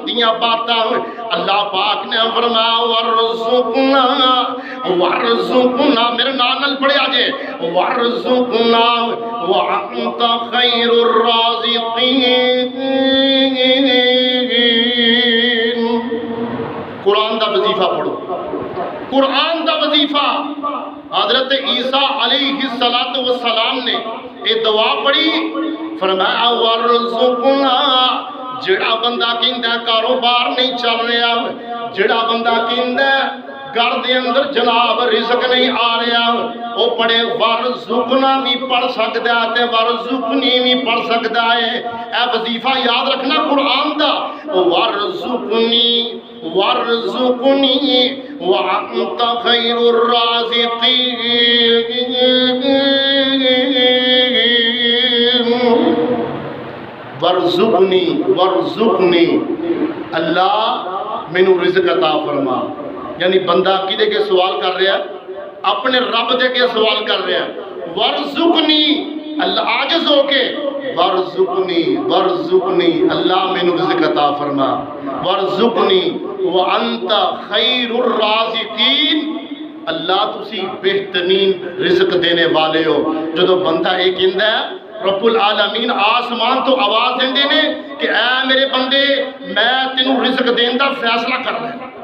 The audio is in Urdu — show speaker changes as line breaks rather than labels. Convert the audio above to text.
دیاں باتاں اللہ پاک نے فرمایا ورزقنا ورزقنا، میرے نال پڑھیا جے ورزقنا وانت خیر الرازقین۔ قرآن دا وظیفہ پڑھو، قرآن دا وظیفہ۔ حضرت عیسیٰ علیہ السلام نے یہ دعا پڑھی، فرمایا ورزقنا، جڑا بندہ کہندا کاروبار نہیں چل رہا، جڑا بندہ کہندا گھر دے اندر جناب رزق نہیں آ رہا، وہ پڑھے ورزقنا بھی پڑھ سکتا ہے تے ورزقنی بھی پڑھ سکتا ہے۔ اے وظیفہ یاد رکھنا قرآن دا، ورزقنی ورزقنی وانت خیر الرازقین، ورزقنی ورزقنی، اللہ مینوں رزق عطا فرما۔ یعنی بندہ کدے کے سوال کر رہا ہے؟ اپنے رب دے کے سوال کر رہا ہے۔ ورزقنی، اللہ عاجز ہو کے ورزقنی ورزقنی، اللہ مینوں رزق عطا فرما۔ ورزقنی وانت خیر الرازقین، اللہ تسی بہترین رزق دینے والے ہو۔ جدو بندہ ایک کہندا ہے رب العالمین آسمان تو آواز دیندے نے کہ اے میرے بندے میں تینوں رزق دین دا فیصلہ کر رہا ہوں۔